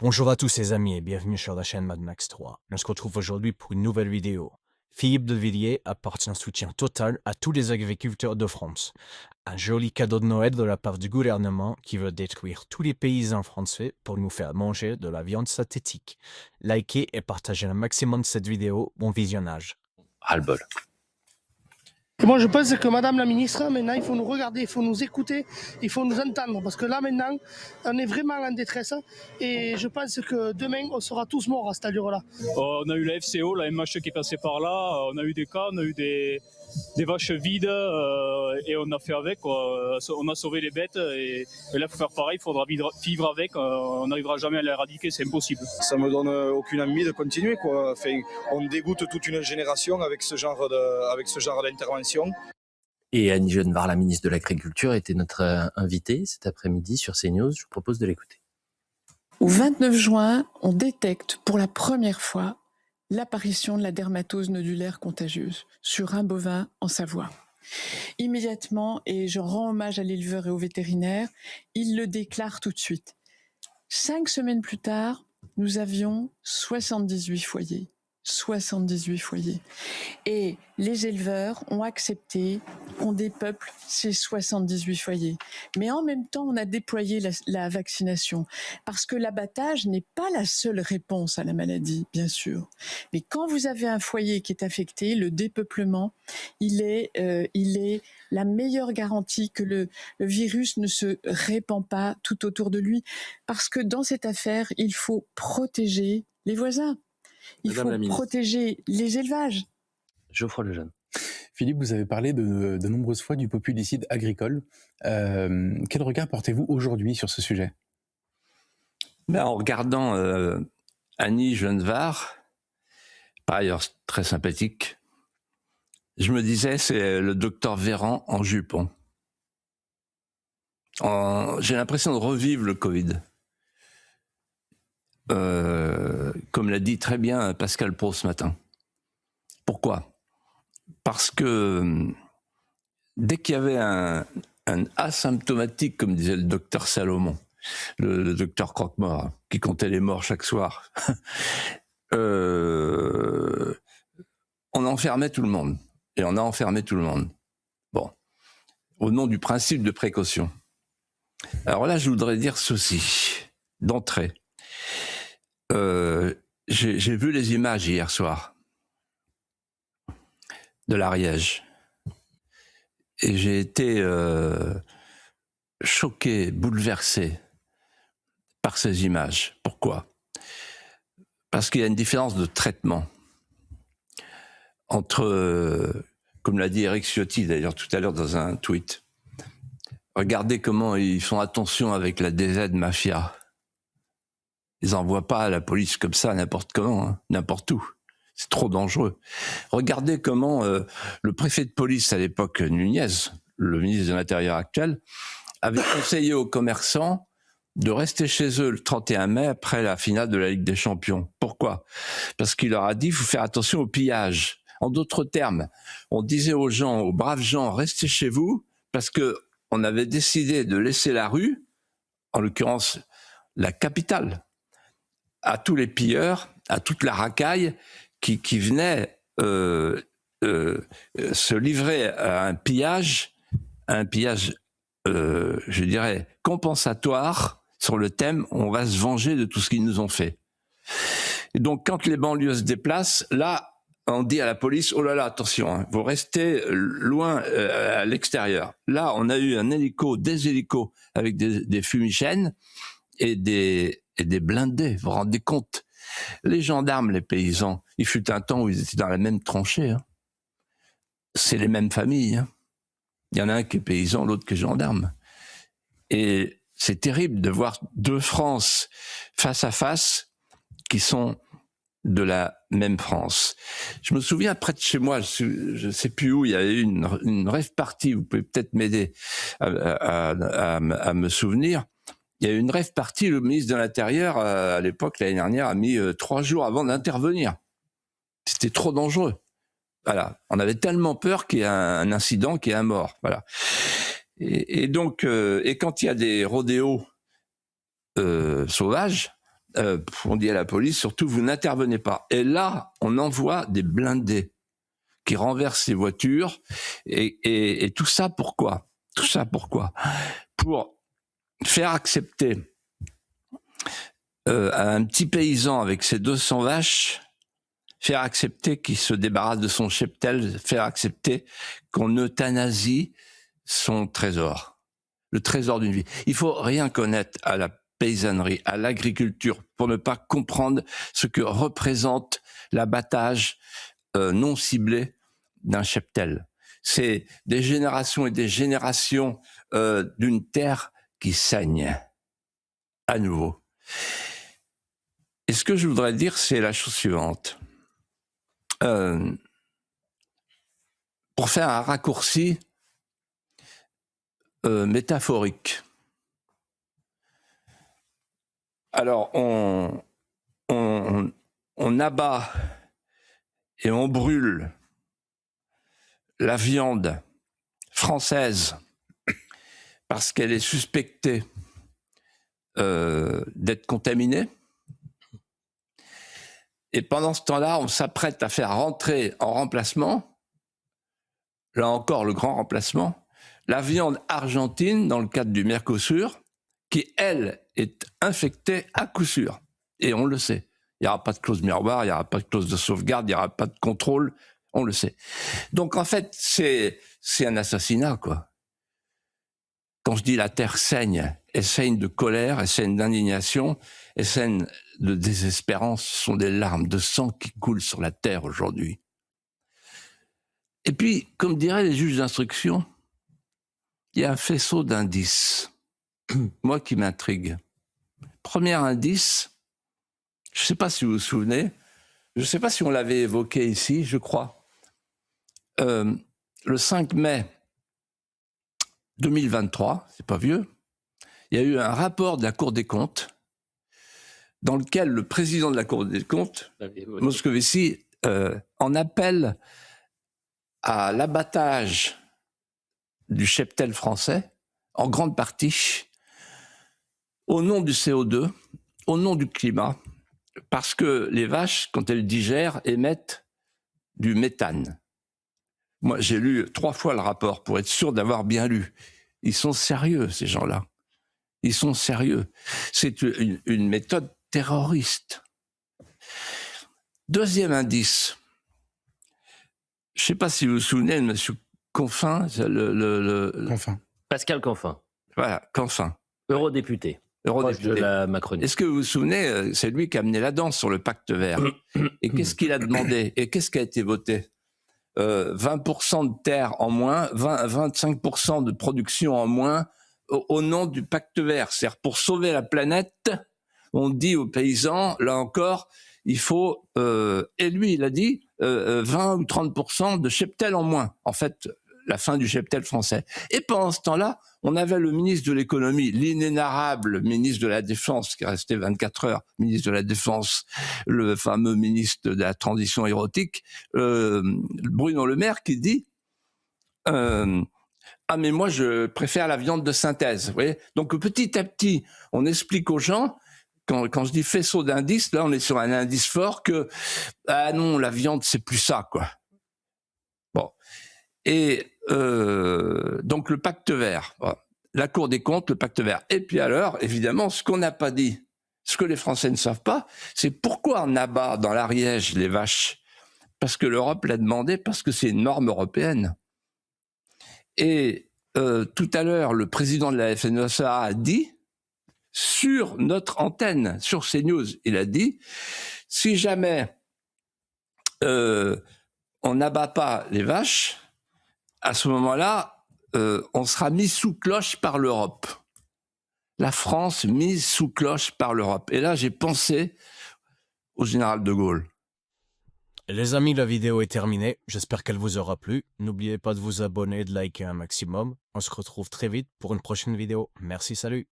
Bonjour à tous les amis et bienvenue sur la chaîne Mad Max 3. On se retrouve aujourd'hui pour une nouvelle vidéo. Philippe de Villiers apporte un soutien total à tous les agriculteurs de France. Un joli cadeau de Noël de la part du gouvernement qui veut détruire tous les paysans français pour nous faire manger de la viande synthétique. Likez et partagez un maximum cette vidéo. Bon visionnage. Ras-le-bol. Moi, je pense que Madame la Ministre, maintenant, il faut nous regarder, il faut nous écouter, il faut nous entendre. Parce que là, maintenant, on est vraiment en détresse. Et je pense que demain, on sera tous morts à cette allure-là. On a eu la FCO, la MH qui est passée par là. On a eu des cas, on a eu des vaches vides et on a fait avec. Quoi. On a sauvé les bêtes et là, il faut faire pareil, il faudra vivre avec. On n'arrivera jamais à l'éradiquer, c'est impossible. Ça me donne aucune envie de continuer, quoi. Enfin, on dégoûte toute une génération avec ce genre d'intervention. Et Annie Genevard, la ministre de l'Agriculture, était notre invitée cet après-midi sur CNews. Je vous propose de l'écouter. Au 29 juin, on détecte pour la première fois l'apparition de la dermatose nodulaire contagieuse sur un bovin en Savoie. Immédiatement, et je rends hommage à l'éleveur et au vétérinaire, il le déclare tout de suite. 5 semaines plus tard, nous avions 78 foyers. 78 foyers. Et les éleveurs ont accepté qu'on dépeuple ces 78 foyers. Mais en même temps, on a déployé la vaccination. Parce que l'abattage n'est pas la seule réponse à la maladie, bien sûr. Mais quand vous avez un foyer qui est affecté, le dépeuplement, il est la meilleure garantie que le virus ne se répand pas tout autour de lui. Parce que dans cette affaire, il faut protéger les voisins. Il faut protéger les élevages. Geoffroy Lejeune. Philippe, vous avez parlé de nombreuses fois du populicide agricole. Quel regard portez-vous aujourd'hui sur ce sujet ? En regardant Annie Genevard, par ailleurs très sympathique, je me disais c'est le docteur Véran en jupon. J'ai l'impression de revivre le Covid. Comme l'a dit très bien Pascal Praud ce matin. Pourquoi ? Parce que dès qu'il y avait un asymptomatique, comme disait le docteur Salomon, le docteur Croque-Mort, qui comptait les morts chaque soir, on enfermait tout le monde. Et on a enfermé tout le monde. Bon, au nom du principe de précaution. Alors là, je voudrais dire ceci, d'entrée. J'ai vu les images hier soir de l'Ariège et j'ai été choqué, bouleversé par ces images. Pourquoi ? Parce qu'il y a une différence de traitement entre, comme l'a dit Eric Ciotti d'ailleurs tout à l'heure dans un tweet, regardez comment ils font attention avec la DZ Mafia. Ils n'envoient pas la police comme ça n'importe comment, hein, n'importe où. C'est trop dangereux. Regardez comment le préfet de police à l'époque, Nunez, le ministre de l'Intérieur actuel, avait conseillé aux commerçants de rester chez eux le 31 mai après la finale de la Ligue des Champions. Pourquoi ? Parce qu'il leur a dit, il faut faire attention au pillage. En d'autres termes, on disait aux gens, aux braves gens, restez chez vous, parce que on avait décidé de laisser la rue, en l'occurrence la capitale, à tous les pilleurs, à toute la racaille qui venait se livrer à un pillage, je dirais, compensatoire sur le thème « on va se venger de tout ce qu'ils nous ont fait ». Et donc, quand les banlieues se déplacent, là, on dit à la police « oh là là, attention, hein, vous restez loin à l'extérieur ». Là, on a eu des hélicos avec des fumigènes et des blindés, vous vous rendez compte ? Les gendarmes, les paysans, il fut un temps où ils étaient dans la même tranchée. Hein. C'est les mêmes familles. Hein. Il y en a un qui est paysan, l'autre qui est gendarme. Et c'est terrible de voir deux France face à face qui sont de la même France. Je me souviens près de chez moi, je ne sais plus où, il y avait une rêve party, vous pouvez peut-être m'aider à me souvenir. Il y a eu une rêve party, le ministre de l'Intérieur, à l'époque, l'année dernière, a mis 3 jours avant d'intervenir. C'était trop dangereux. Voilà. On avait tellement peur qu'il y ait un incident, qu'il y ait un mort. Voilà. Et donc, et quand il y a des rodéos sauvages, on dit à la police, surtout, vous n'intervenez pas. Et là, on envoie des blindés qui renversent les voitures. Et tout ça, pourquoi? Tout ça, pourquoi? Pour faire accepter à un petit paysan avec ses 200 vaches, faire accepter qu'il se débarrasse de son cheptel, faire accepter qu'on euthanasie son trésor, le trésor d'une vie. Il faut rien connaître à la paysannerie, à l'agriculture, pour ne pas comprendre ce que représente l'abattage non ciblé d'un cheptel. C'est des générations et des générations d'une terre qui saigne à nouveau. Et ce que je voudrais dire, c'est la chose suivante. Pour faire un raccourci métaphorique. Alors, on abat et on brûle la viande française parce qu'elle est suspectée d'être contaminée. Et pendant ce temps-là, on s'apprête à faire rentrer en remplacement, là encore le grand remplacement, la viande argentine dans le cadre du Mercosur, qui, elle, est infectée à coup sûr. Et on le sait. Il n'y aura pas de clause miroir, il n'y aura pas de clause de sauvegarde, il n'y aura pas de contrôle, on le sait. Donc en fait, c'est un assassinat, quoi. Quand je dis la terre saigne, elle saigne de colère, elle saigne d'indignation, elle saigne de désespérance. Ce sont des larmes de sang qui coulent sur la terre aujourd'hui. Et puis, comme diraient les juges d'instruction, il y a un faisceau d'indices, moi qui m'intrigue. Premier indice, je ne sais pas si vous vous souvenez, je ne sais pas si on l'avait évoqué ici, je crois. Le 5 mai 2023, c'est pas vieux, il y a eu un rapport de la Cour des comptes dans lequel le président de la Cour des comptes, Moscovici, en appelle à l'abattage du cheptel français, en grande partie, au nom du CO2, au nom du climat, parce que les vaches, quand elles digèrent, émettent du méthane. Moi, j'ai lu 3 fois le rapport pour être sûr d'avoir bien lu. Ils sont sérieux, ces gens-là. Ils sont sérieux. C'est une méthode terroriste. Deuxième indice. Je ne sais pas si vous vous souvenez de M. Canfin. Canfin. Pascal Canfin. Voilà, Canfin. Eurodéputé. Proche de la Macronie. Est-ce que vous vous souvenez, c'est lui qui a amené la danse sur le pacte vert. Et qu'est-ce qu'il a demandé? Et qu'est-ce qui a été voté? 20% de terre en moins, 25% de production en moins au nom du pacte vert. C'est-à-dire pour sauver la planète, on dit aux paysans, là encore, il faut, et lui il a dit, 20 ou 30% de cheptel en moins. En fait, la fin du cheptel français. Et pendant ce temps-là, on avait le ministre de l'économie, l'inénarrable ministre de la Défense, qui est resté 24 heures, ministre de la Défense, le fameux ministre de la transition érotique, Bruno Le Maire, qui dit ah mais moi je préfère la viande de synthèse. Vous voyez, donc petit à petit, on explique aux gens, quand je dis faisceau d'indices, là on est sur un indice fort que ah non, la viande c'est plus ça, quoi. Bon. Et donc le pacte vert, voilà. La Cour des comptes, le pacte vert. Et puis alors, évidemment, ce qu'on n'a pas dit, ce que les Français ne savent pas, c'est pourquoi on abat dans l'Ariège les vaches. Parce que l'Europe l'a demandé, parce que c'est une norme européenne. Et tout à l'heure, le président de la FNSEA a dit, sur notre antenne, sur CNews, il a dit, si jamais on n'abat pas les vaches, à ce moment-là, on sera mis sous cloche par l'Europe. La France mise sous cloche par l'Europe. Et là, j'ai pensé au général de Gaulle. Les amis, la vidéo est terminée. J'espère qu'elle vous aura plu. N'oubliez pas de vous abonner et de liker un maximum. On se retrouve très vite pour une prochaine vidéo. Merci, salut!